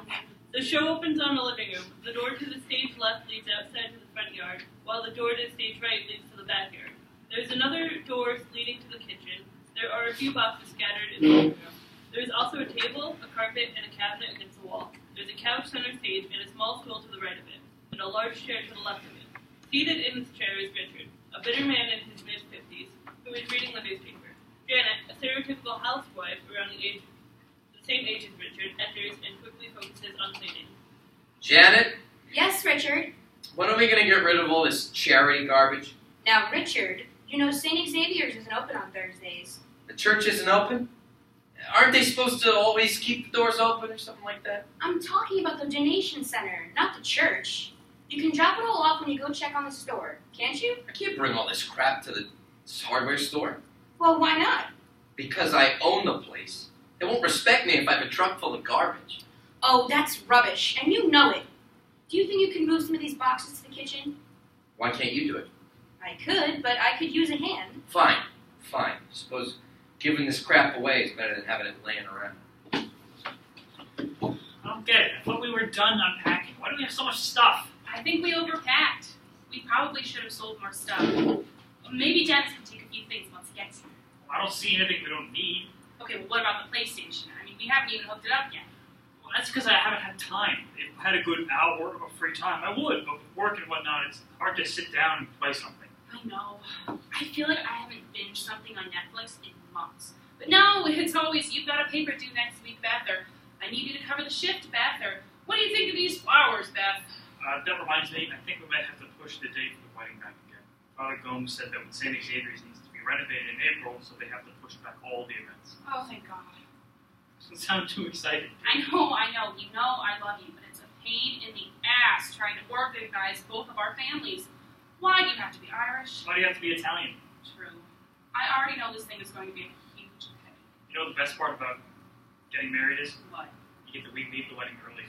fine. The show opens on the living room. The door to the stage left leads outside to the front yard, while the door to the stage right leads to the backyard. There is another door leading to the kitchen. There are a few boxes scattered in the living room. There is also a table, a carpet, and a cabinet against the wall. There is a couch center stage and a small stool to the right of it, and a large chair to the left of it. Seated in this chair is Richard, a bitter man in his mid-50s, who is reading the newspaper. Janet, a stereotypical housewife around the same age as Richard, enters and quickly focuses on cleaning. Janet, Yes, Richard. when are we going to get rid of all this charity garbage? Now, Richard, you know St. Xavier's isn't open on Thursdays. The church isn't open? Aren't they supposed to always keep the doors open or something like that? I'm talking about the donation center, not the church. You can drop it all off when you go check on the store, can't you? I can't bring all this crap to the hardware store. Well, why not? Because I own the place. They won't respect me if I have a truck full of garbage. Oh, that's rubbish, and you know it. Do you think you can move some of these boxes to the kitchen? Why can't you do it? I could, but I could use a hand. Fine. Suppose giving this crap away is better than having it laying around. I don't get it. I thought we were done unpacking. Why do we have so much stuff? I think we overpacked. We probably should have sold more stuff. Maybe Dennis can take a few things once he gets here. I don't see anything we don't need. Okay, well, what about the PlayStation? I mean, we haven't even hooked it up yet. Well, that's because I haven't had time. If I had a good hour of free time, I would. But with work and whatnot, it's hard to sit down and play something. I know. I feel like I haven't binged something on Netflix in months. But no, it's always, you've got a paper due next week, Beth, or I need you to cover the shift, Beth, or what do you think of these flowers, Beth? That reminds me, I think we might have to push the date for the wedding back again. Father Gomes said that St. Xavier's needs to be renovated in April, so they have to push back all the events. Oh, thank God. Doesn't sound too exciting. I know. You know I love you, but it's a pain in the ass trying to organize both of our families. Why do you have to be Irish? Why do you have to be Italian? True. I already know this thing is going to be a huge headache. You know the best part about getting married is? What? You get to leave the wedding early.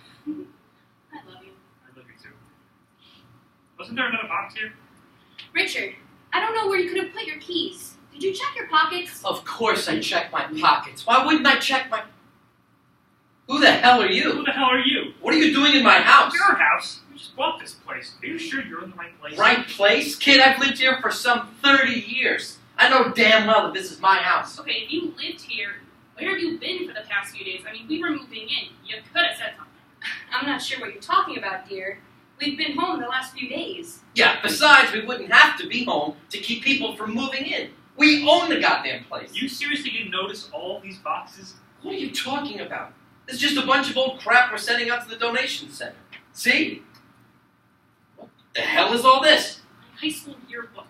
I love you. I love you too. Wasn't there another box here? Richard, I don't know where you could have put your keys. Did you check your pockets? Of course I check my pockets. Why wouldn't I check my... Who the hell are you? Who the hell are you? What are you doing in my house? Your house? We just bought this place. Are you sure you're in the right place? Right place? Kid, I've lived here for some 30 years. I know damn well that this is my house. Okay, if you lived here, where have you been for the past few days? I mean, we were moving in. You could have said something. I'm not sure what you're talking about, dear. We've been home the last few days. Yeah, besides, we wouldn't have to be home to keep people from moving in. We own the goddamn place. You seriously didn't notice all these boxes? What are you talking about? It's just a bunch of old crap we're sending out to the donation center. See? What the hell is all this? My high school yearbook.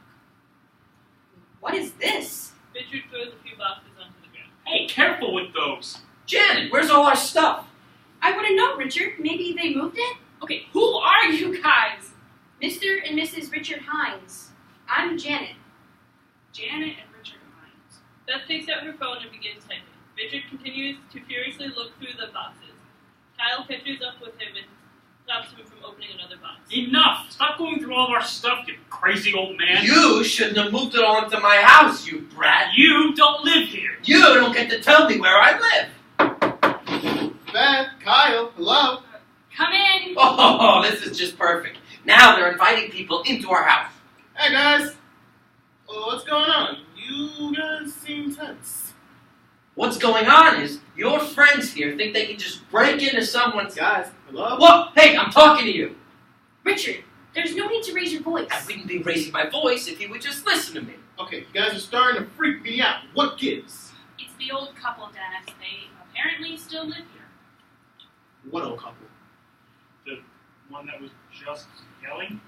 What is this? Richard throws a few boxes onto the ground. Hey, careful with those. Janet, where's all our stuff? I wouldn't know, Richard. Maybe they moved it? Okay, who are you guys? Mr. and Mrs. Richard Hines. I'm Janet. Janet and Richard Hines. Beth takes out her phone and begins typing. Richard continues to furiously look through the boxes. Kyle catches up with him and stops him from opening another box. Enough! Stop going through all of our stuff, you crazy old man. You shouldn't have moved it all into my house, you brat. You don't live here. You don't get to tell me where I live. Beth, Kyle, hello. Come in! Oh, this is just perfect. Now they're inviting people into our house. Hey guys. What's going on? You guys seem tense. What's going on is your friends here think they can just break into someone's... Guys, hello? Whoa, hey, I'm talking to you. Richard, there's no need to raise your voice. I wouldn't be raising my voice if you would just listen to me. Okay, you guys are starting to freak me out. What gives? It's the old couple, Dennis. They apparently still live here. What old couple? The one that was just yelling?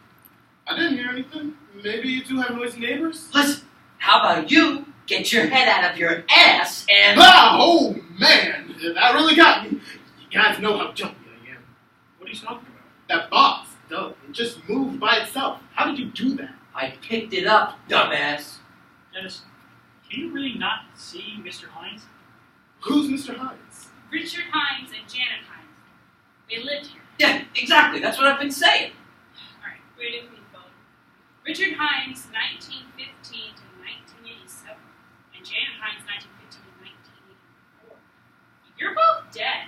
I didn't hear anything. Maybe you two have noisy neighbors? Listen, how about you get your head out of your ass and... Ah, oh man! That really got me. You guys know how jumpy I am. What are you talking about? That box, duh, it just moved by itself. How did you do that? I picked it up, dumbass. Dennis, can you really not see Mr. Hines? Who's Mr. Hines? Richard Hines and Janet Hines. They lived here. Yeah, exactly. That's what I've been saying. Alright. Reading from the phone. Richard Hines, 1915 to 1987. And Janet Hines, 1915 to 1984. You're both dead.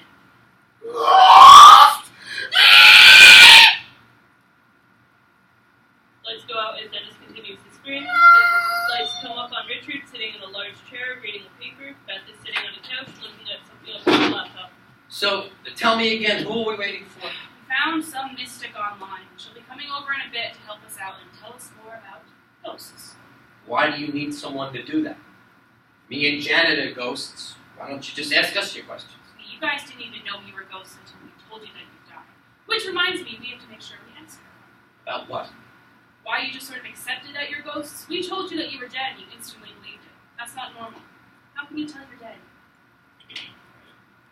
chair, reading a paper. Beth is sitting on a couch, looking at something else on her laptop. So, tell me again, who are we waiting for? We found some mystic online. She'll be coming over in a bit to help us out and tell us more about ghosts. Why do you need someone to do that? Me and Janet are ghosts. Why don't you just ask us your questions? You guys didn't even know we were ghosts until we told you that you died. Which reminds me, we have to make sure we answer. About what? Why you just sort of accepted that you're ghosts? We told you that you were dead and you instantly believed it. That's not normal. How can you tell you're dead?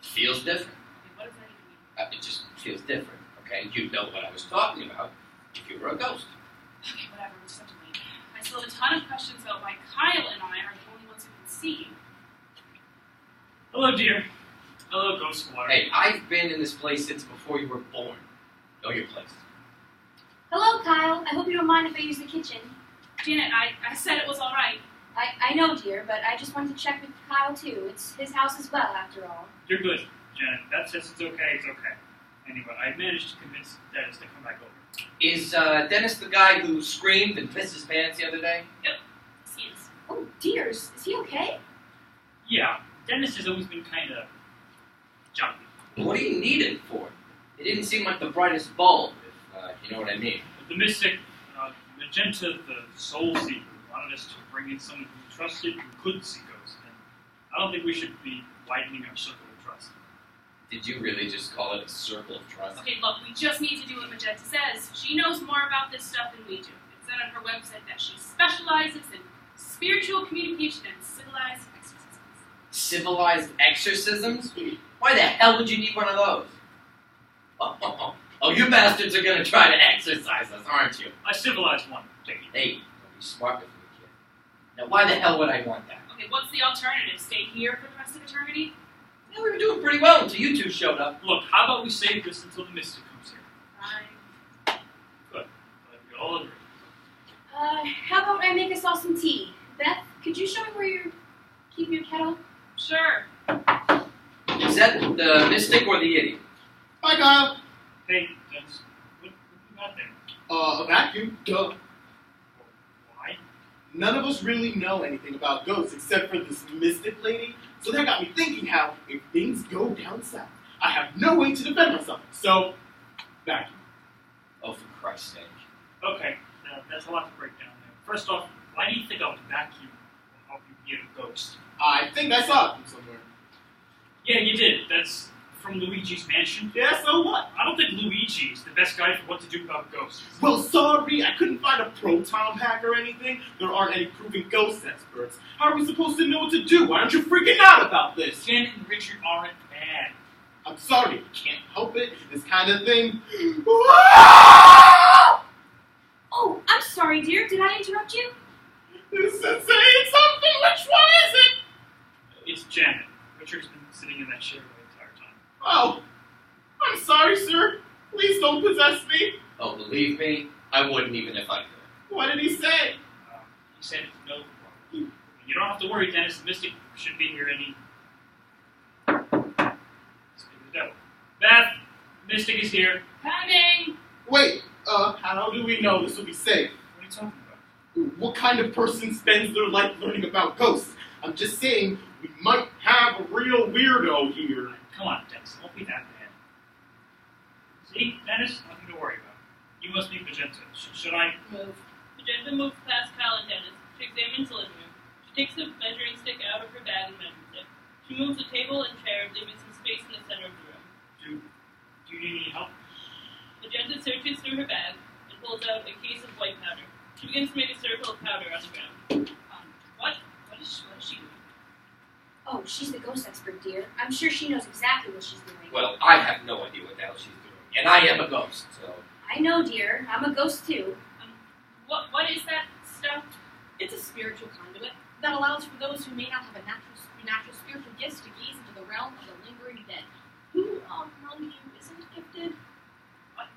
Feels different. Okay, what does that even mean? It just feels different, okay? You'd know what I was talking about if you were a ghost. Okay, whatever, we just have to wait. I still have a ton of questions about why Kyle and I are the only ones who can see. Hello, dear. Hello, Ghost Water. Hey, I've been in this place since before you were born. Know your place. Hello, Kyle. I hope you don't mind if I use the kitchen. Janet, I said it was alright. I know, dear, but I just wanted to check with Kyle, too. It's his house as well, after all. You're good, Janet. That says it's okay, it's okay. Anyway, I managed to convince Dennis to come back over. Is Dennis the guy who screamed and pissed his pants the other day? Yes, he is. Oh, dears. Is he okay? Yeah, Dennis has always been kind of jumpy. What do you need it for? It didn't seem like the brightest bulb, if you know what I mean. But the mystic, Magenta, the soul seeker, wanted us to bring in someone who trusted, who could see ghosts. And I don't think we should be widening our circle of trust. Did you really just call it a circle of trust? Okay, look, we just need to do what Magenta says. She knows more about this stuff than we do. It said on her website that she specializes in spiritual communication and civilized exorcisms. Civilized exorcisms? Why the hell would you need one of those? Oh, you bastards are gonna try to exorcise us, aren't you? I civilized one. Take it. Hey, don't be smart with me, kid. Now, why the hell would I want that? Okay, what's the alternative? Stay here for the rest of eternity? Yeah, we were doing pretty well until you two showed up. Look, how about we save this until the mystic comes here? Fine. Good. We all agree. How about I make us all some tea? Beth, could you show me where you keep your kettle? Sure. Is that the mystic or the idiot? Hi, Kyle. Hey, Dennis, what you got there? A vacuum. Duh. Why? None of us really know anything about ghosts except for this mystic lady. So that got me thinking how, if things go down south, I have no way to defend myself. So, vacuum. Oh, for Christ's sake. Okay, now that's a lot to break down there. First off, why do you think a vacuum will help you be a ghost? I think I saw it from somewhere. Yeah, you did. That's from Luigi's Mansion. Yeah, so what? I don't think Luigi is the best guy for what to do about ghosts. Well, sorry, I couldn't find a proton pack or anything. There aren't any proven ghost experts. How are we supposed to know what to do? Why aren't you freaking out about this? Janet and Richard aren't bad. I'm sorry, I can't help it. This kind of thing. Oh, I'm sorry, dear. Did I interrupt you? This is saying something. Which one is it? It's Janet. Richard's been sitting in that chair the entire time. Oh, I'm sorry, sir. Please don't possess me. Oh, believe me, I wouldn't even if I could. What did he say? He said it's no problem. You don't have to worry, Dennis. The mystic should be here any... Speak of the devil. Beth, mystic is here. Coming! Wait, how do we know this will be safe? What are you talking about? What kind of person spends their life learning about ghosts? I'm just saying, we might have a real weirdo here. Come on, Dennis. Don't be that bad. See, Dennis, nothing to worry about. You must meet Magenta. Should I... Move. Magenta moves past Kyle and Dennis. She examines the living room. She takes a measuring stick out of her bag and measures it. She moves the table and chair, leaving some space in the center of the room. Do you need any help? Magenta searches through her bag and pulls out a case of white powder. She begins to make a circle of powder on the ground. What? What is she doing? Oh, she's the ghost expert, dear. I'm sure she knows exactly what she's doing. Well, I have no idea what the hell she's doing. And I am a ghost, so... I know, dear. I'm a ghost, too. What is that stuff? It's a spiritual conduit that allows for those who may not have a natural spiritual gifts to gaze into the realm of the lingering dead. Who among you isn't gifted? What?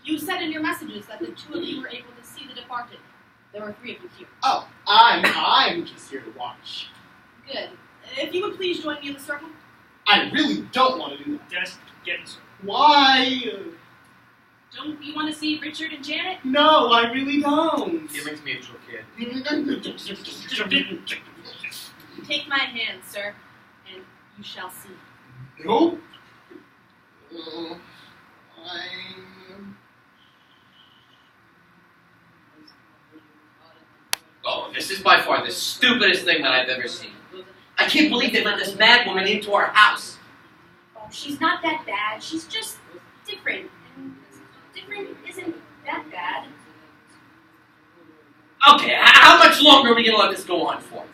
You said in your messages that the two of you were able to see the departed. There are 3 of you here. Oh, I'm just here to watch. Good. If you would please join me in the circle. I really don't want to do that. Dennis, get in, sir. Why? Don't you want to see Richard and Janet? No, I really don't. Give it to me, little kid. Take my hand, sir, and you shall see. No. Oh, this is by far the stupidest thing that I've ever seen. I can't believe they let this mad woman into our house. Oh, she's not that bad. She's just different. And different isn't that bad. Okay, how much longer are we going to let this go on for?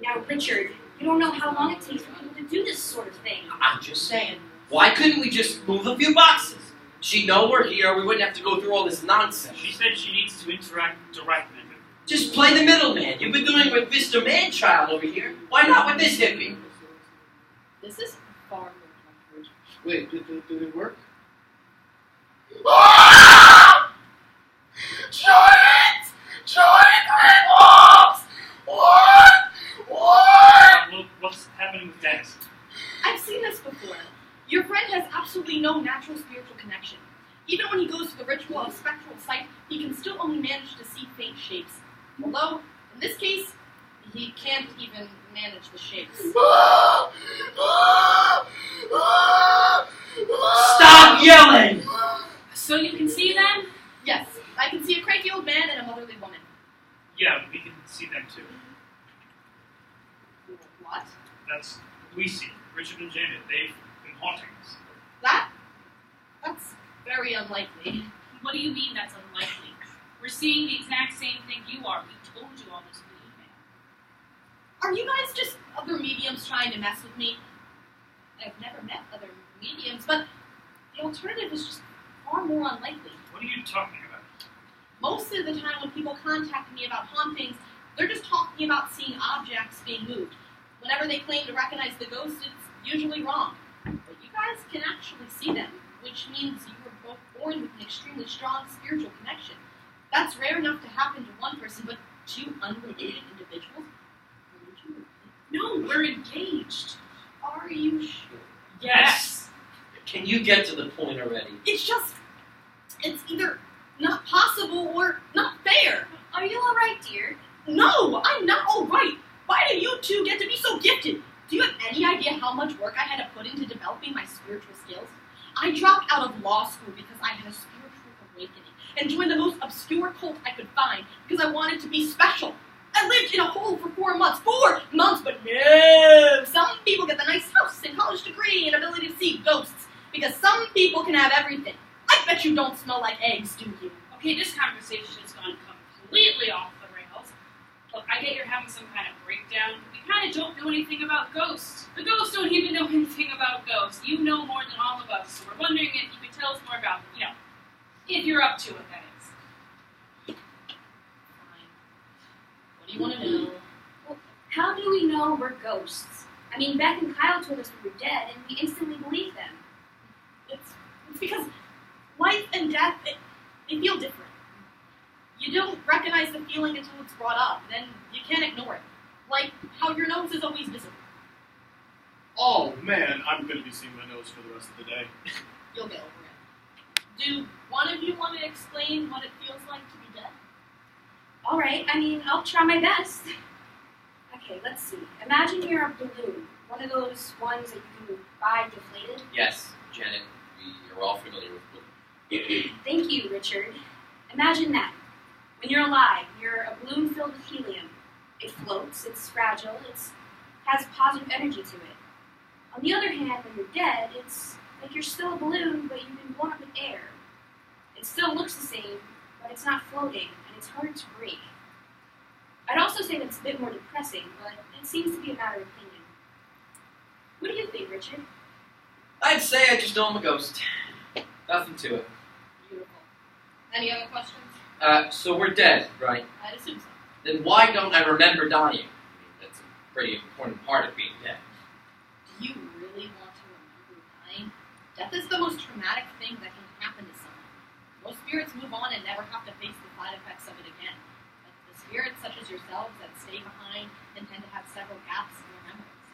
Now, Richard, you don't know how long it takes for people to do this sort of thing. I'm just saying, why couldn't we just move a few boxes? She'd know we're here, we wouldn't have to go through all this nonsense. She said she needs to interact directly. Just play the middleman. You've been doing it with Mr. Manchild over here. Why not with this hippie? This is far more comfortable. Wait, did it work? Giant Great Wolves! What? What's happening with Dennis? I've seen this before. Your friend has absolutely no natural spiritual connection. Even when he goes to the ritual of spectral sight, he can still only manage to see faint shapes. Although, in this case, he can't even manage the shapes. Stop yelling! So you can see them? Yes, I can see a cranky old man and a motherly woman. Yeah, we can see them too. What? That's we see. Richard and Janet, they've been haunting us. That's very unlikely. What do you mean that's unlikely? We're seeing the exact same thing you are. We told you all this in the email. Are you guys just other mediums trying to mess with me? I've never met other mediums, but the alternative is just far more unlikely. What are you talking about? Most of the time when people contact me about hauntings, they're just talking about seeing objects being moved. Whenever they claim to recognize the ghost, it's usually wrong. But you guys can actually see them, which means you were both born with an extremely strong spiritual connection. That's rare enough to happen to one person, but two unrelated individuals? No, we're engaged. Are you sure? Yes. Can you get to the point already? It's either not possible or not fair. Are you alright, dear? No, I'm not alright. Why do you two get to be so gifted? Do you have any idea how much work I had to put into developing my spiritual skills? I dropped out of law school because I had a spiritual awakening and joined the most obscure cult I could find because I wanted to be special. I lived in a hole for 4 months. 4 months, but no! Some people get the nice house and college degree and ability to see ghosts because some people can have everything. I bet you don't smell like eggs, do you? Okay, this conversation has gone completely off the rails. Look, I get you're having some kind of breakdown, but we kind of don't know anything about ghosts. The ghosts don't even know anything about ghosts. You know more than all of us, so we're wondering if you could tell us more about them. If you're up to it, that is. Fine. What do you want to know? Well, how do we know we're ghosts? I mean, Beth and Kyle told us we were dead, and we instantly believed them. It's because life and death, they feel different. You don't recognize the feeling until it's brought up, then you can't ignore it. Like how your nose is always visible. Oh man, I'm gonna be seeing my nose for the rest of the day. You'll get over it. Do one of you want to explain what it feels like to be dead? Alright, I mean, I'll try my best. Okay, let's see. Imagine you're a balloon. One of those ones that you can buy deflated. Yes, Janet, we are all familiar with balloons. Thank you, Richard. Imagine that. When you're alive, you're a balloon filled with helium. It floats, it's fragile, it has positive energy to it. On the other hand, when you're dead, it's like you're still a balloon, but you've been blown up with air. It still looks the same, but it's not floating, and it's harder to break. I'd also say that it's a bit more depressing, but it seems to be a matter of opinion. What do you think, Richard? I'd say I just know I'm a ghost. Nothing to it. Beautiful. Any other questions? So we're dead, right? I'd assume so. Then why don't I remember dying? I mean, that's a pretty important part of being dead. Do you really want to remember dying? Death is the most traumatic thing that can happen to someone. Most spirits move on and never have to face the side effects of it again. But the spirits such as yourselves that stay behind and tend to have several gaps in their memories.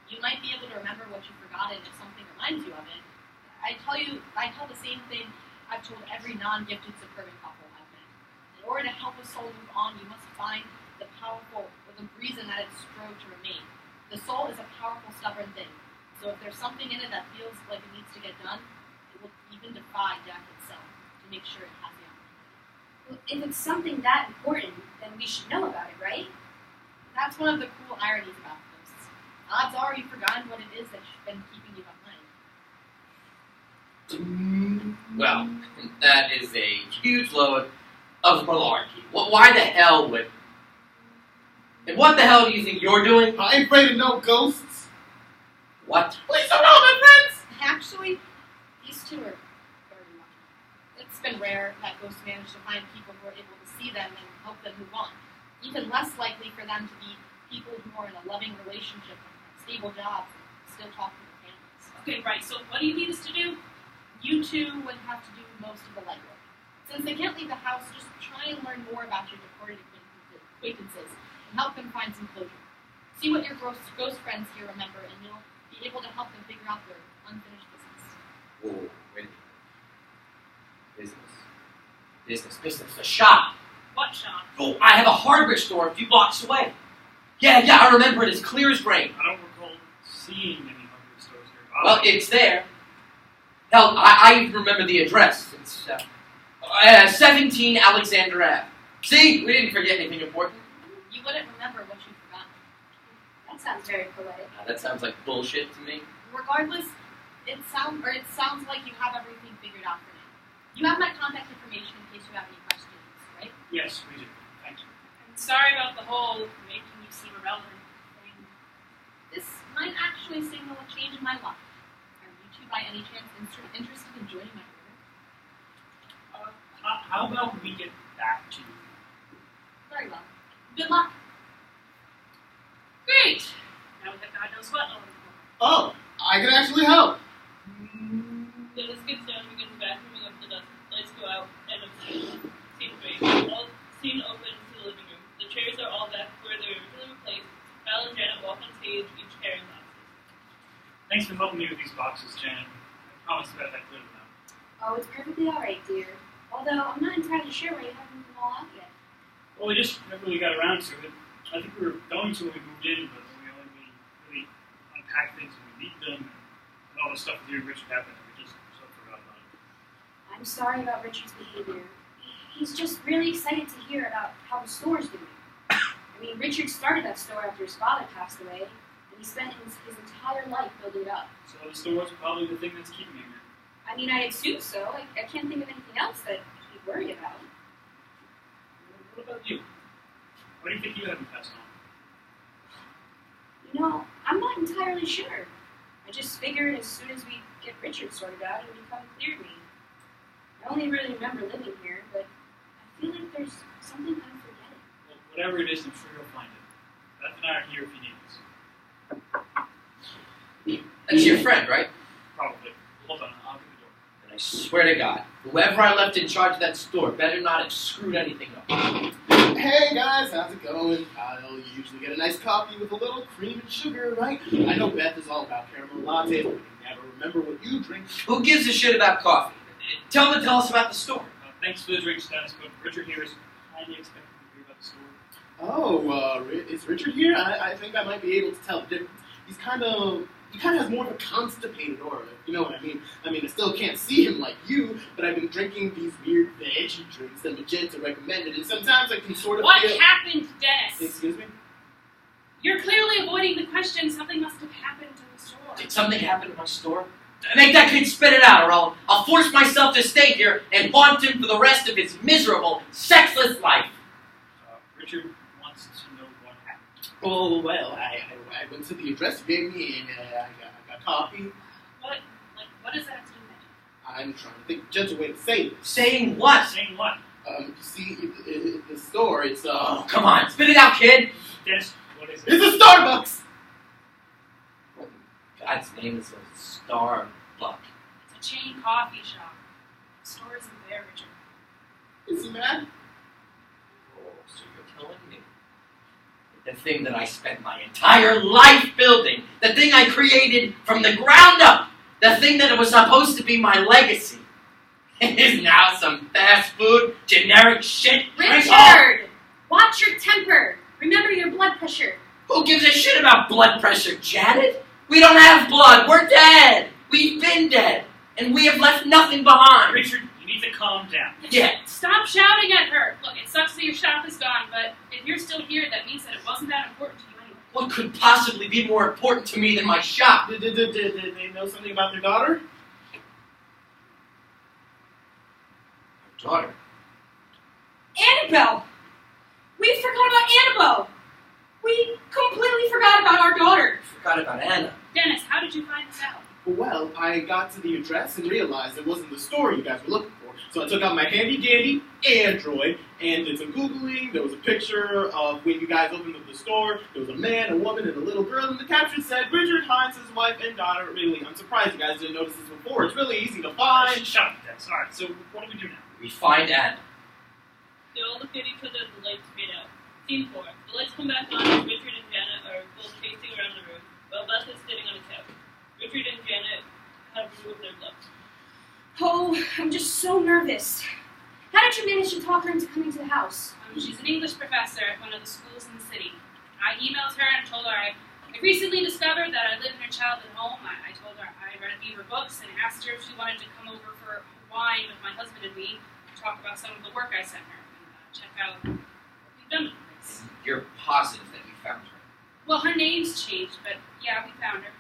You might be able to remember what you've forgotten if something reminds you of it. I tell the same thing I've told every non-gifted suburban couple I've met. In order to help a soul move on, you must find the the reason that it strove to remain. The soul is a powerful, stubborn thing. So if there's something in it that feels like it needs to get done, it will even defy death itself to make sure it has the opportunity. Well, if it's something that important, then we should know about it, right? That's one of the cool ironies about ghosts. Odds are you've forgotten what it is that's been keeping you behind. Well, that is a huge load of malarkey. Why the hell would... And what the hell do you think you're doing? I ain't afraid of no ghosts. What? Please don't know my friends! Actually, these two are very lucky. It's been rare that ghosts manage to find people who are able to see them and help them move on. Even less likely for them to be people who are in a loving relationship and have stable jobs and still talk to their families. Okay, right, so what do you need us to do? You two would have to do most of the legwork. Since they can't leave the house, just try and learn more about your departed acquaintances and help them find some closure. See what your ghost friends here remember, and you'll be able to help them figure out their unfinished business. Whoa, wait a minute. Business. A shop. What, Sean? Oh, I have a hardware store a few blocks away. Yeah, I remember it as clear as rain. I don't recall seeing any hardware stores here. Well, it's there. Hell, I even remember the address. It's 17 Alexander Ave. See? We didn't forget anything important. You wouldn't remember what you forgot. That sounds very poetic. That sounds like bullshit to me. Regardless, it sounds like you have everything figured out for now. You have my contact information in case you have any questions, right? Yes, we do. Thank you. I'm sorry about the whole making you seem irrelevant thing. This might actually signal a change in my life. Are you two by any chance interested in joining my order? How about we get back to you? Very well. Good luck. Great! Now we have God knows what on the board. Oh, I can actually help. Then let's get started. We get the bathroom up the dust. Lights go out. End of scene. Scene 3. All scene opens to the living room. The chairs are all back where they were originally placed. Val and Janet walk on stage, each carrying boxes. Thanks for helping me with these boxes, Janet. I promised that I could now. Oh, it's perfectly alright, dear. Although, I'm not entirely sure why you haven't moved them all out yet. Well, we just never really got around to it. I think we were going to when we moved in, but we only really unpacked things when we need them, and all the stuff with you and Richard happened, and we just sort of forgot about it. I'm sorry about Richard's behavior. He's just really excited to hear about how the store's doing. I mean, Richard started that store after his father passed away, and he spent his entire life building it up. So the store's probably the thing that's keeping him here. I mean, I assume so. I can't think of anything else that he'd worry about. What about you? What do you think you haven't passed on? You know, I'm not entirely sure. I just figured as soon as we get Richard sorted out, it would become clear to me. I only really remember living here, but I feel like there's something I'm forgetting. Well, whatever it is, I'm sure you'll find it. Beth and I are here if you need us. That's your friend, right? Probably. Hold on, I'll open the door. And I swear to God, whoever I left in charge of that store better not have screwed anything up. Hey guys, how's it going? Kyle, you usually get a nice coffee with a little cream and sugar, right? I know Beth is all about caramel lattes, but we can never remember what you drink. Who gives a shit about coffee? Tell us about the store. Thanks for the drinks, Dennis, but Richard here is highly expected to hear about the store. Oh, is Richard here? I think I might be able to tell the difference. He kind of has more of a constipated aura, if you know what I mean. I still can't see him like you, but I've been drinking these weird veggie drinks that Magenta recommended, and sometimes I can sort of What feel... happened, Dennis? Excuse me? You're clearly avoiding the question. Something must have happened to the store. Did something happen to my store? Make that kid spit it out, or I'll force myself to stay here and haunt him for the rest of his miserable, sexless life. Richard wants to know what happened. Oh, well, I went to the address you gave me, and I got coffee. What does that have to do with it? I'm trying to think of a gentle way to say this. Saying what? Saying what? You see, the store, it's, Oh, come on, spit it out, kid. Dennis, what is it? It's a Starbucks! What in God's name is a Starbucks? It's a chain coffee shop. The store isn't there, Richard. Is he mad? Oh, so you're telling me the thing that I spent my entire life building, the thing I created from the ground up, the thing that was supposed to be my legacy, is now some fast food, generic shit? Richard! Watch your temper! Remember your blood pressure. Who gives a shit about blood pressure, Janet? We don't have blood. We're dead. We've been dead. And we have left nothing behind. Richard, you need to calm down. Yeah. Stop shouting at her. Look, it sucks that your shop is gone, but if you're still here, that means that it wasn't that important to you anyway. What could possibly be more important to me than my shop? Did they know something about their daughter? My daughter. Annabelle! We forgot about Annabelle! We completely forgot about our daughter. Forgot about Anna. Dennis, how did you find this out? Well, I got to the address and realized it wasn't the store you guys were looking for. So I took out my handy-dandy Android and did some Googling. There was a picture of when you guys opened up the store. There was a man, a woman, and a little girl, and the caption said, Richard Hines, his wife and daughter. Really, I'm surprised you guys didn't notice this before. It's really easy to find. Shut up, Dennis. All right, so what do we do now? We find Anna. They all look at each other and the lights fade out. Scene 4. The lights come back on and Richard and Janet are both pacing around the room, while Beth is sitting on a couch. Richard and Janet have removed their gloves. Oh, I'm just so nervous. How did you manage to talk her into coming to the house? She's an English professor at one of the schools in the city. I emailed her and told her I recently discovered that I live in her childhood home. I told her I read a few of her books and asked her if she wanted to come over for wine with my husband and me to talk about some of the work I sent her and check out what we've done with the place. You're positive that we found her. Well, her name's changed, but yeah, we found her.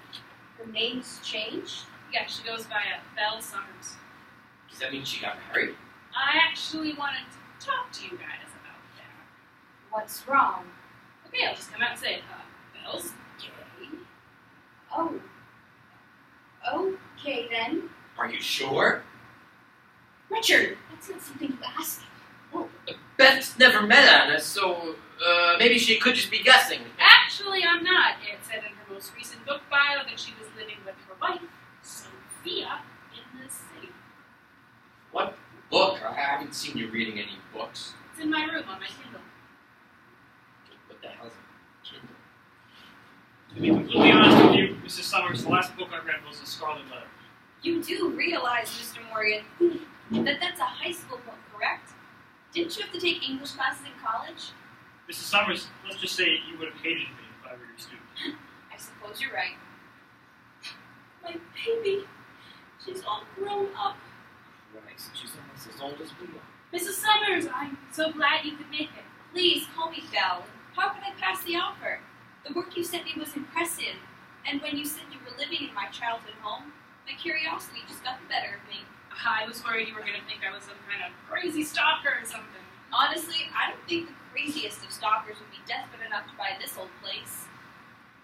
Her name's changed? Yeah, she goes by Belle Summers. Does that mean she got married? I actually wanted to talk to you guys about that. What's wrong? Okay, I'll just come out and say it. Belle's gay. Oh. Okay then. Are you sure? Richard, that's not something you ask. Well, Beth's never met Anna, so maybe she could just be guessing. Actually, I'm not. It said in her most recent book bio that she was living with her wife, Sophia, in the city. What book? I haven't seen you reading any books. It's in my room on my Kindle. What the hell's a Kindle? To be completely honest with you, Mrs. Summers, the last book I read was The Scarlet Letter. You do realize, Mr. Morgan, that that's a high school book, correct? Didn't you have to take English classes in college? Mrs. Summers, let's just say you would have hated me if I were your student. I suppose you're right. My baby. She's all grown up. Christ, she's almost as old as we are. Mrs. Summers, I'm so glad you could make it. Please call me Belle. How can I pass the offer? The work you sent me was impressive, and when you said you were living in my childhood home, my curiosity just got the better of me. I was worried you were going to think I was some kind of crazy stalker or something. Honestly, I don't think the craziest of stalkers would be desperate enough to buy this old place.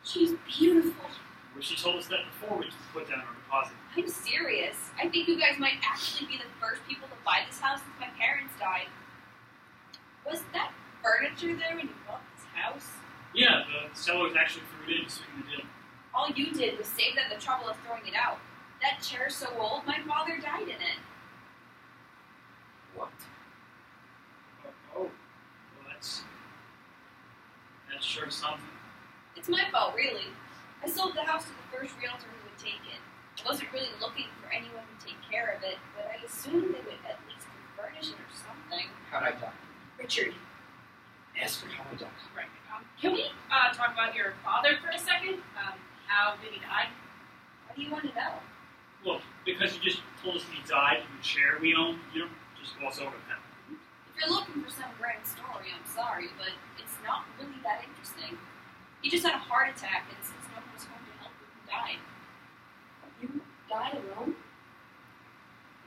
She's beautiful. Wish she told us that before we put down our deposit. I'm serious. I think you guys might actually be the first people to buy this house since my parents died. Was that furniture there when you bought this house? Yeah, the sellers actually threw it in to sweeten the deal. All you did was save them the trouble of throwing it out. That chair's so old, my father died in it. What? Well, that's sure something. It's my fault, really. I sold the house to the first realtor who would take it. I wasn't really looking for anyone to take care of it, but I assumed they would at least furnish it or something. How'd I die? Richard. Ask her how I died. Right. Can we talk about your father for a second? How did he die? What do you want to know? Well, because you just told us that he died in the chair we own, you don't just gloss over that. If you're looking for some grand story, I'm sorry, but it's not really that interesting. He just had a heart attack, and since no one was home to help him, he died. You died alone?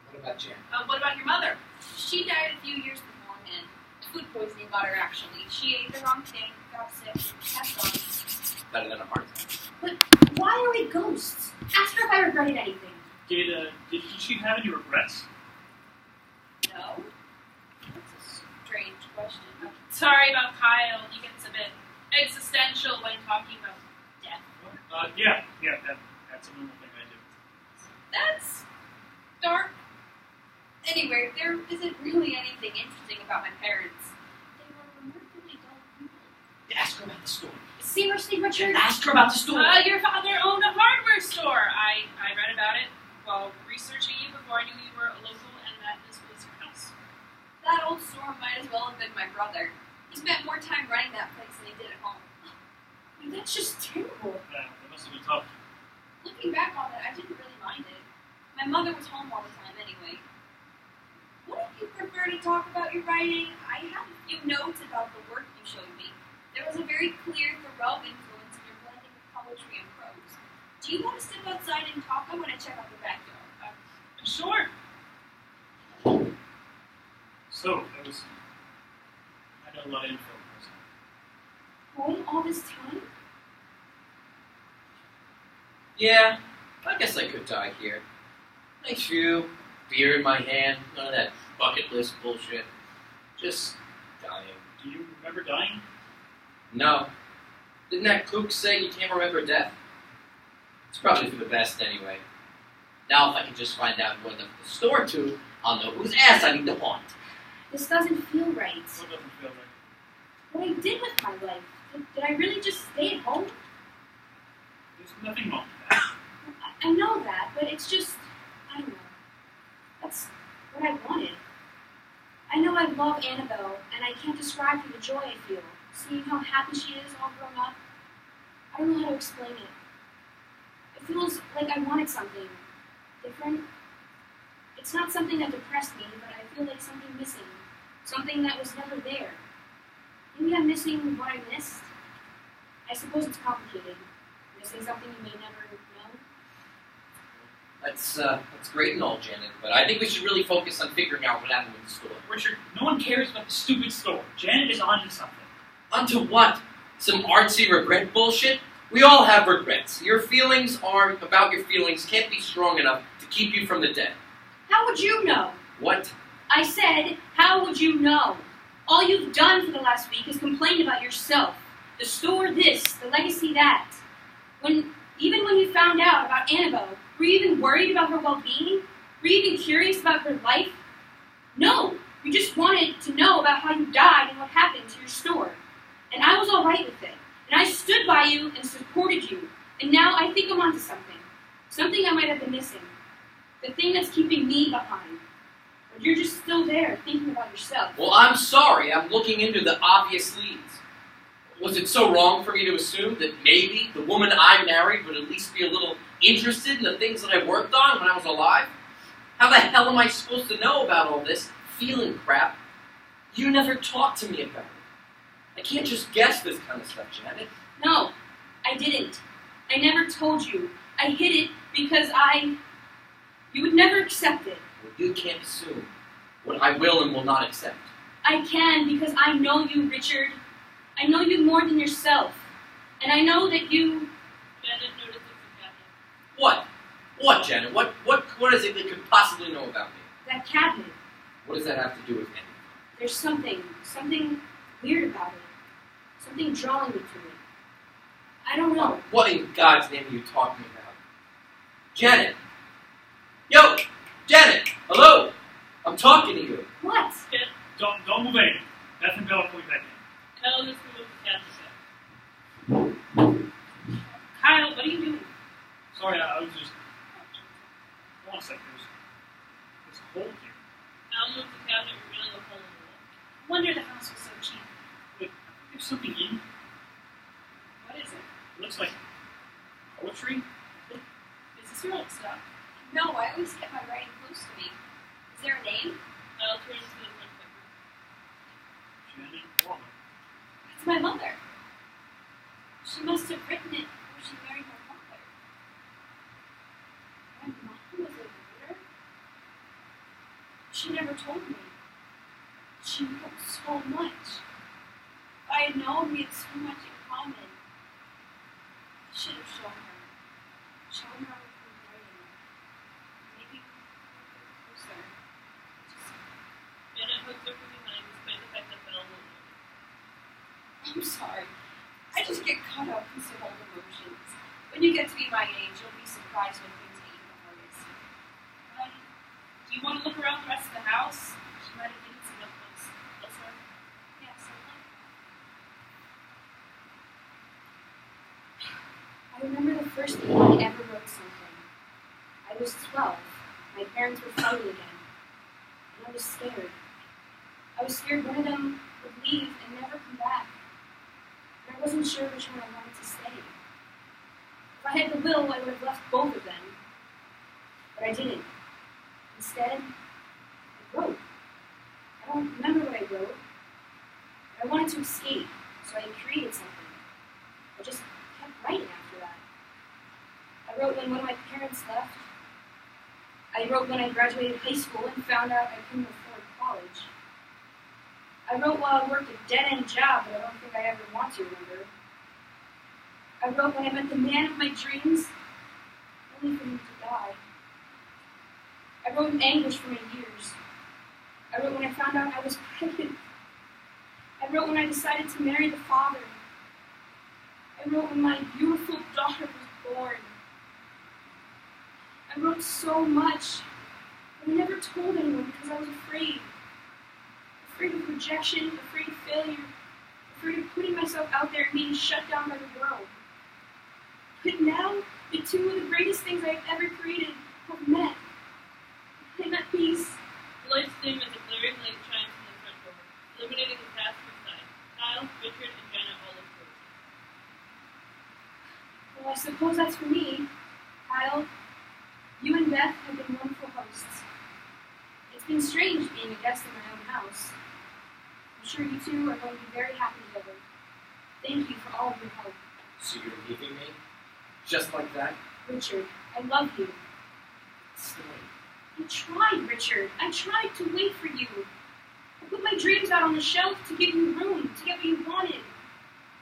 What about Jan? What about your mother? She died a few years beforehand. Food poisoning got her, actually. She ate the wrong thing, got sick, and passed on. Better than a heart attack. But why are we ghosts? Ask her if I regretted anything. Did she have any regrets? No? That's a strange question. Sorry about Kyle. He gets a bit existential when talking about death. Yeah, that's a normal thing I do. That's dark. Anyway, there isn't really anything interesting about my parents. They were remarkably dull people. Ask her about the store. Seriously, Richard? Ask her about the store. Your father owned a hardware store. I read about it while researching you before I knew you were a local and that this was your house. That old store might as well have been my brother. He spent more time running that place than he did at home. I mean, that's just terrible. Yeah, that must have been tough. Looking back on it, I didn't really mind it. My mother was home all the time anyway. What if you prefer to talk about your writing? I have a few notes about the work you showed me. There was a very clear Thoreau influence in your blending of poetry and prose. Do you want to step outside and talk? I want to check out the backyard. Sure. So, that was kind of a lot of info. Home all this time? Yeah, I guess I could die here. Nice view, beer in my hand, none of that bucket list bullshit. Just dying. Do you remember dying? No. Didn't that kook say you can't remember death? It's probably for the best anyway. Now if I can just find out who I left the store to, I'll know whose ass I need to haunt. This doesn't feel right. What doesn't feel right? What I did with my life. Did I really just stay at home? There's nothing wrong with that. I know that, but it's just, I don't know. That's what I wanted. I know I love Annabelle, and I can't describe to you the joy I feel, seeing how happy she is all grown up. I don't know how to explain it. It feels like I wanted something different. It's not something that depressed me, but I feel like something missing. Something that was never there. Maybe I'm missing what I missed. I suppose it's complicated. Missing something you may never know. That's great and all, Janet, but I think we should really focus on figuring out what happened with the store. Richard, no one cares about the stupid store. Janet is onto something. Onto what? Some artsy regret bullshit? We all have regrets. Your feelings about your feelings can't be strong enough to keep you from the dead. How would you know? What? I said, how would you know? All you've done for the last week is complain about yourself. The store this, the legacy that. Even when you found out about Annabelle, were you even worried about her well-being? Were you even curious about her life? No, you just wanted to know about how you died and what happened to your store. And I was all right with it. And I stood by you and supported you. And now I think I'm onto something. Something I might have been missing. The thing that's keeping me behind. But you're just still there, thinking about yourself. Well, I'm sorry. I'm looking into the obvious leads. Was it so wrong for me to assume that maybe the woman I married would at least be a little interested in the things that I worked on when I was alive? How the hell am I supposed to know about all this feeling crap? You never talked to me about it. I can't just guess this kind of stuff, Janet. No, I didn't. I never told you. I hid it because you would never accept it. Well, you can't assume what I will and will not accept. I can because I know you, Richard. I know you more than yourself. And I know that you... Janet notices the cabinet. What? What, Janet? What is it that could possibly know about me? That cabinet. What does that have to do with anything? There's something weird about it. Something drawing me to it. I don't know. What in God's name are you talking about? Janet! Yo! Janet! Hello! I'm talking to you. What? Don't move in. Beth and Bella will be back in. Kyle just removed the cabinet. Kyle, what are you doing? Sorry, I was just... Hold on a sec. There's a hole here. Kyle moved the cabinet, revealing a hole in the wall. Wonder the house was so cheap. Wait, there's something in. What is it? It looks like poetry. Is this your old stuff? No, I always get my writing close to me. Is there a name? Kyle turns to the front paper. Janet Waller. It's my mother. She must have written it before she married my father. My mom was a writer? She never told me. She wrote so much. If I had known we had so much in common, I should have shown her. Shown her with her writing. Maybe closer. Janet hooks her from behind, despite the fact that Belle won't know. I'm sorry. I just get caught up in some old emotions. When you get to be my age, you'll be surprised when things hit you the hardest. Do you want to look around the rest of the house? She might have given some notebooks. Elsewhere? Yeah, something. I remember the first time I ever wrote something. I was 12. My parents were fighting again. And I was scared. I was scared one of them would leave and never come back. And I wasn't sure which one I wanted to stay. If I had the will, I would have left both of them. But I didn't. Instead, I wrote. I don't remember what I wrote. But I wanted to escape, so I created something. I just kept writing after that. I wrote when one of my parents left. I wrote when I graduated high school and found out I couldn't afford college. I wrote while I worked a dead-end job that I don't think I ever want to remember. I wrote when I met the man of my dreams, only for him to die. I wrote in anguish for my years. I wrote when I found out I was pregnant. I wrote when I decided to marry the father. I wrote when my beautiful daughter was born. I wrote so much, but I never told anyone because I was afraid. Afraid of rejection, afraid of failure, afraid of putting myself out there and being shut down by the world. But now, the two of the greatest things I have ever created have met. I met peace. The lights dim as a glaring light shines from the front door, illuminating the path inside. Kyle, Richard, and Jenna all look forward. Well, I suppose that's for me. Kyle, you and Beth have been wonderful hosts. It's been strange being a guest in my own house. I'm sure you two are going to be very happy together. Thank you for all of your help. So you're leaving me? Just like that? Richard, I love you. Stay. I tried, Richard. I tried to wait for you. I put my dreams out on the shelf to give you room, to get what you wanted.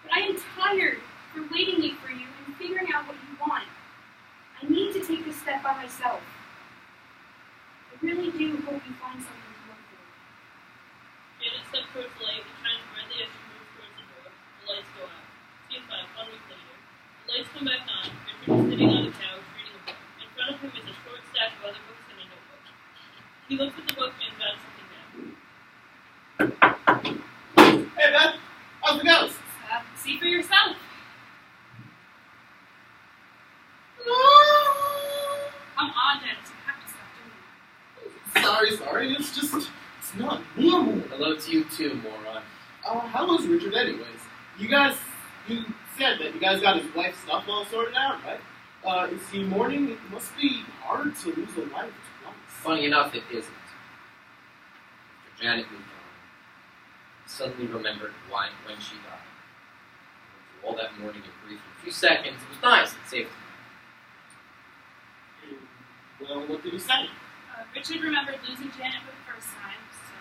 But I am tired for waiting for you and figuring out what you want. I need to take this step by myself. I really do hope you find something to look for. Janet steps towards the light and shines brightly as she moves towards the door. The lights go out. Scene 5, 1 week later. The lights come back on. Richard is sitting on the couch reading a book. In front of him is a short stack of other books and a notebook. He looks at the book and jots something down. Hey, Beth, how's the ghost? See for yourself. Come on, Dennis. You have to stop doing it. Sorry, it's not normal. Hello to you too, moron. How was Richard anyways? You said that you guys got his wife's stuff all sorted out, right? Is he mourning? It must be hard to lose a life twice. Funny enough, it isn't. After Janet moved on, I suddenly remembered why when she died. Through all that mourning and grief in a few seconds, it was nice and safe. Well, what did he say? Richard remembered losing Janet for the first time, so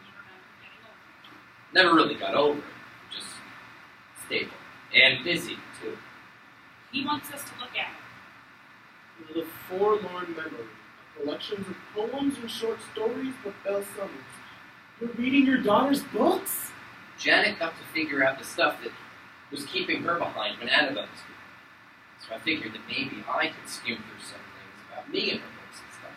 he remembered getting over it. Never really got over it. Just stable. And busy, too. He wants us to look at it. The Forlorn Memory, a collection of poems and short stories by Belle Summers. You're reading your daughter's books? Janet got to figure out the stuff that was keeping her behind when Annabelle was here. So I figured that maybe I could skim through some things about me and her books and stuff.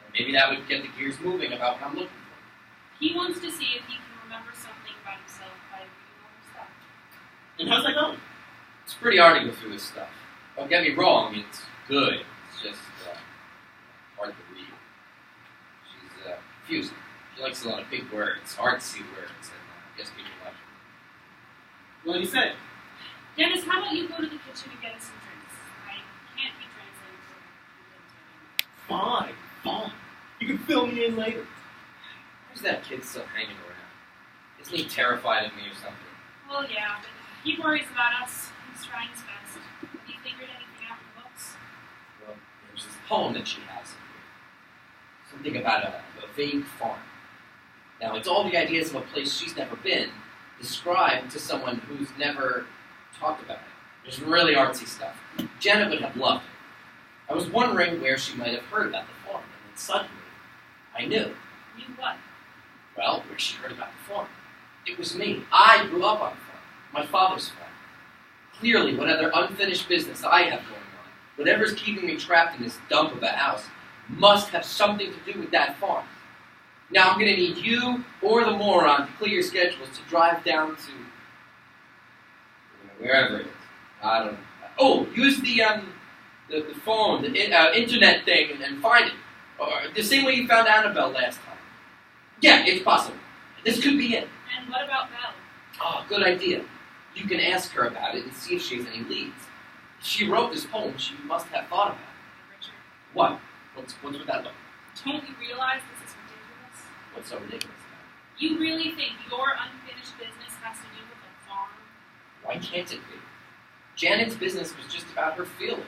And maybe that would get the gears moving about what I'm looking for. He wants to see if he can remember something about himself by reading all his stuff. And how's that going? It's pretty hard to go through this stuff. Don't get me wrong, it's good. It's just hard to read. She's confusing. She likes a lot of big words, hard to see words, and I guess people like it. What did he say? Dennis, how about you go to the kitchen and get us some drinks? I can't be translating so Fine. You can fill me in later. Who's that kid still hanging around? Isn't he terrified of me or something? Well, yeah, but he worries about us. He's trying his best. Have you figured anything out in the books? Well, there's this poem that she has in here. Something about a vague farm. Now, it's all the ideas of a place she's never been, described to someone who's never talked about it. There's some really artsy stuff. Janet would have loved it. I was wondering where she might have heard about the farm, and then suddenly, I knew. Knew what? Well, where she heard about the farm. It was me. I grew up on a farm. My father's farm. Clearly, what other unfinished business I have going on, whatever's keeping me trapped in this dump of a house, must have something to do with that farm. Now I'm going to need you or the moron to clear your schedules to drive down to wherever it is. I don't know. Oh, use the phone, the internet thing, and find it. Or the same way you found Annabelle last time. Yeah, it's possible. This could be it. And what about Belle? Oh, good idea. You can ask her about it and see if she has any leads. If she wrote this poem, she must have thought about it. Richard, What? What's with that look? don't you realize this is ridiculous? What's so ridiculous about it? You really think your unfinished business has to do with a farm? Why can't it be? Janet's business was just about her feelings.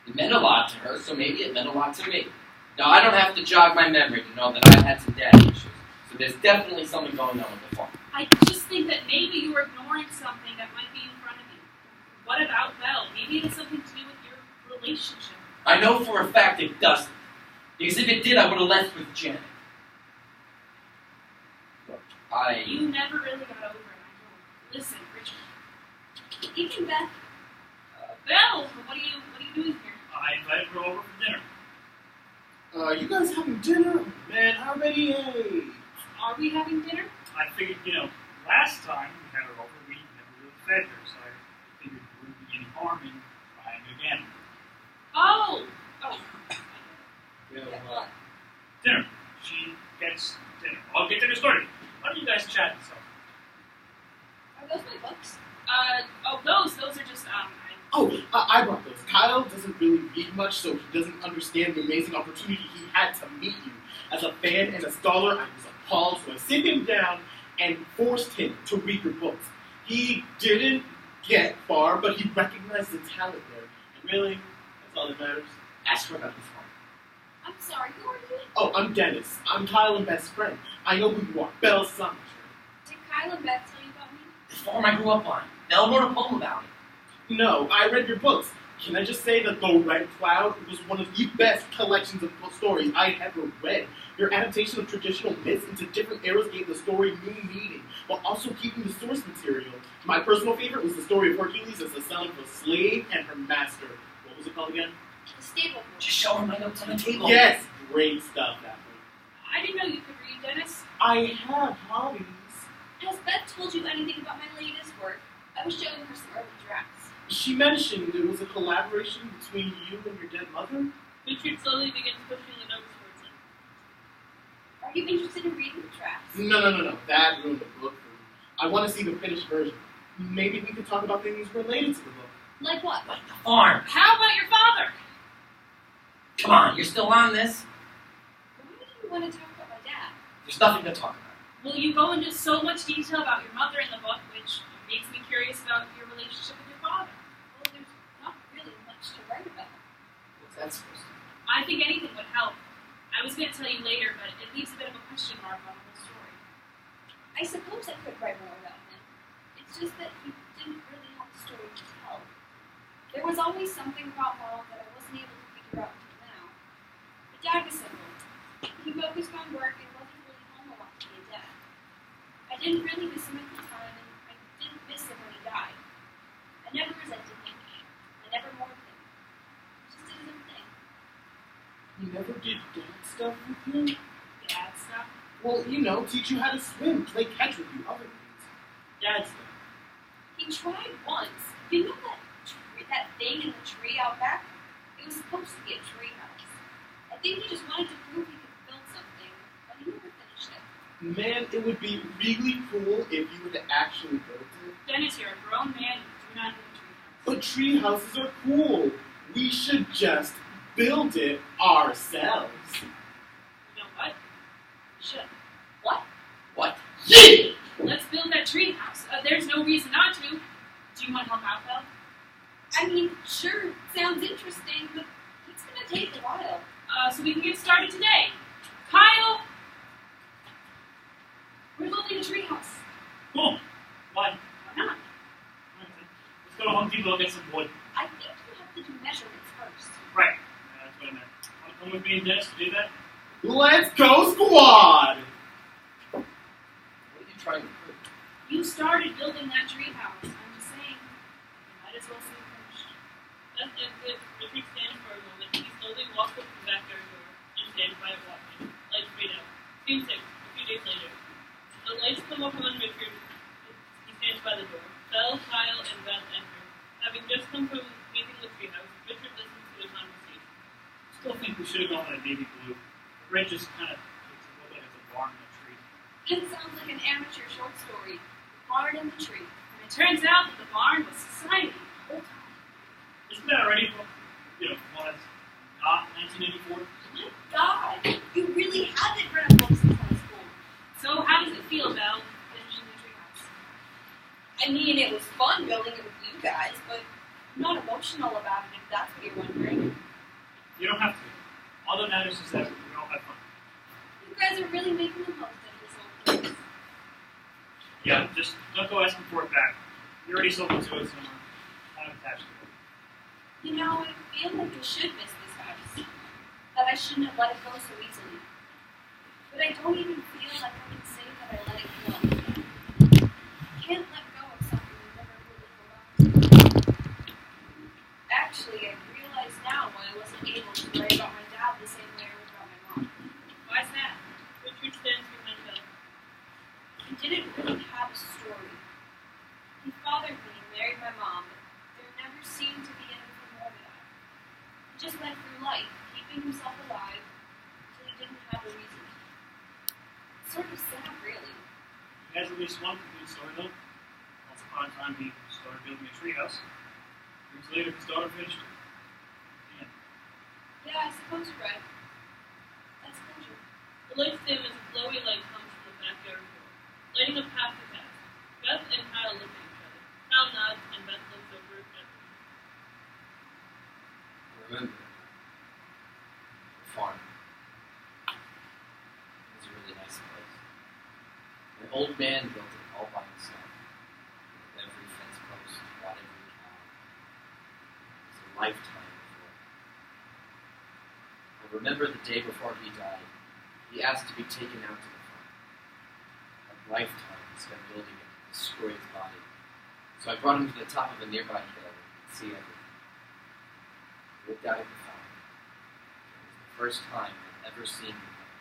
It meant a lot to her, so maybe it meant a lot to me. Now, I don't have to jog my memory to know that I've had some daddy issues, so there's definitely something going on with the farm. I just think that maybe you were ignoring something that might be in front of you. What about Belle? Maybe it has something to do with your relationship. I know for a fact it doesn't. Because if it did, I would have left with Janet. Look, You never really got over it, I know. Listen, Richard. Evening, Beth. Belle, what are you doing here? I invited her over for dinner. You guys having dinner? Man, already? Are we having dinner? I figured, last time we had her over, we never really fed her, so I figured there wouldn't be any harm in trying again. Oh! Dinner. She gets dinner. I'll get dinner started. Why don't you guys chat and stuff? Are those my books? Those are just, I brought those. Kyle doesn't really read much, so he doesn't understand the amazing opportunity he had to meet you. As a fan and a scholar, I was appalled, so I sit him down and forced him to read your books. He didn't get far, but he recognized the talent there. And really, that's all that matters. ask her about the farm. I'm sorry, who are you? Oh, I'm Dennis. I'm Kyle and Beth's friend. I know who you are. Belle Summers. Did Kyle and Beth tell you about me? The farm I grew up on. Belle wrote a poem about it. No, I read your books. Can I just say that The Red Cloud was one of the best collections of stories I ever read. Your adaptation of traditional myths into different eras gave the story new meaning, while also keeping the source material. My personal favorite was the story of Hercules as the son of a slave and her master. What was it called again? The stable. Just show her my notes on the table. Yes! Great stuff, that one. I didn't know you could read, Dennis. I have hobbies. Has Beth told you anything about my latest work? I was showing her some early drafts. She mentioned it was a collaboration between you and your dead mother. Richard slowly begins pushing the notes towards him. Are you interested in reading the drafts? No. That ruined the book for me. I want to see the finished version. Maybe we could talk about things related to the book. Like what? Like the farm. How about your father? Come on, you're still on this? Why do you want to talk about my dad? There's nothing to talk about. Well, you go into so much detail about your mother in the book, which makes me curious about your relationship with your father. Well, there's not really much to write about. What's that supposed to be? I think anything would help. I was going to tell you later, but it leaves a bit of a question mark on the whole story. I suppose I could write more about him. It's just that he didn't really have a story to tell. There was always something about Paul that I wasn't able to figure out until now. My dad was simple. He focused on work and wasn't really home a lot to be a dad. I didn't really miss him at the time, and I didn't miss him when he died. I never resented him. I never mourned him. He just did his own thing. He never did dad stuff with you? Dad stuff. Well, teach you how to swim, play catch with you, other things. Dad stuff. He tried once. You know that thing in the tree out back? It was supposed to be a tree house. I think he just wanted to prove he could build something, but he never finished it. Man, it would be really cool if you would actually build it. Dennis, you're a grown man. You do not need a tree house. But tree houses are cool. We should just build it ourselves. You know what? We should. What? What? Yeah! Let's build that tree house. There's no reason not to. Do you want to help out, Belle? I mean, sure, sounds interesting, but it's gonna take a while. So we can get started today. Kyle! We're building a tree house. Cool. Why? Why not? Let's go to Home Depot and get some wood. I think you have to do measurements first. Right. That's what I meant. Want to come with me and Dennis to do that? Let's go, squad! What are you trying to prove? You started building that tree house. I'm just saying, you might as well see it finished. Just as if Richard stands for a moment, he slowly walks up to the backyard door and stands by it watching. Lights fade out. Scene 6, a few days later. The lights come up on Richard. He stands by the door. Belle, Kyle, and Beth enter. Having just come from meeting the treehouse, Richard listens to the conversation. Still think we should have gone with a navy blue. Red just kind of looks a little like it's a barn in a tree. That sounds like an amateur short story. The Barn and the Tree. And it turns out that the barn was society the whole time. Isn't that already, one that's not 1984? My God, you really haven't read a book since high school. So how does it feel, Belle, finishing the treehouse? I mean, it was fun building it with you guys, but I'm not emotional about it if that's what you're wondering. You don't have to. All that matters is that we all have fun. You guys are really making the most of this old place. Yeah, just don't go asking for it back. You already sold it to us, and we're kind of attached to it. You know, I feel like I should miss this house. That I shouldn't have let it go so easily. But I don't even feel like I can say that I let it go. I can't let go of something that never really belonged to me. Actually, I realize now why I wasn't able to write about my dad the same way I wrote about my mom. Why's that? Richard stands behind Belle. He didn't really have a story. He fathered me and married my mom, but there never seemed to be anything more to that. He just went through life, keeping himself alive, until he didn't have a reason. It's sort of sad, really. He has at least one complete story, though. Once upon a time, he started building a treehouse. Years later, his daughter finished it. Yeah. Yeah, I suppose you're right. That's closure. The light dim as a glowy light comes from the backyard door, lighting a path to pass. Beth and Kyle look at each other. Kyle nods and Beth looks over at Beth. Remember, the farm. It was a really nice place. My old man built it all by himself. With every fence post, got every cow. It was a lifetime of work. I remember the day before he died, he asked to be taken out to the farm. A lifetime he spent building it to destroy his body. So I brought him to the top of a nearby hill and could see everything. He looked out at the farm. It was the first time I'd ever seen him like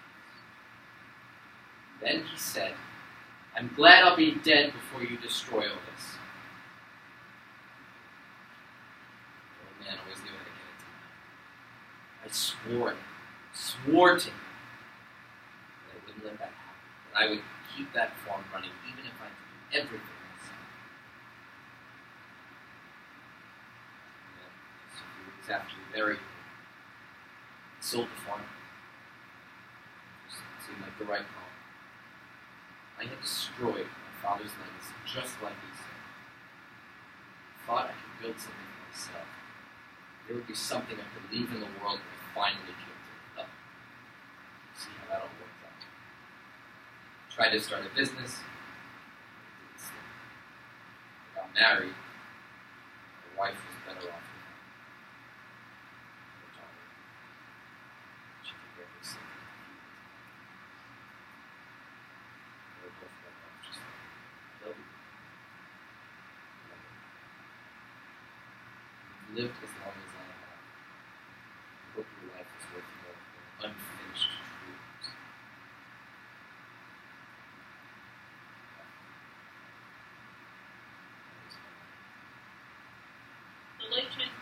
this. Then he said, "I'm glad I'll be dead before you destroy all this." The old man always knew how to get it to me. I swore to him that I wouldn't let that happen, that I would keep that farm running even if I had to do everything myself. And then, just a few weeks after he buried me, he sold the farm. It seemed like the right call. I had destroyed my father's legacy just like he said. I thought I could build something for myself. There would be something I could leave in the world when I finally killed it. See how that all worked out. Tried to start a business. It didn't stick. I got married. My wife was better off than I. Her daughter. She could barely see me. They were both better off just like they'll be. You've lived as long as I have. I hope your life is worth more than unfinished dreams. The light shines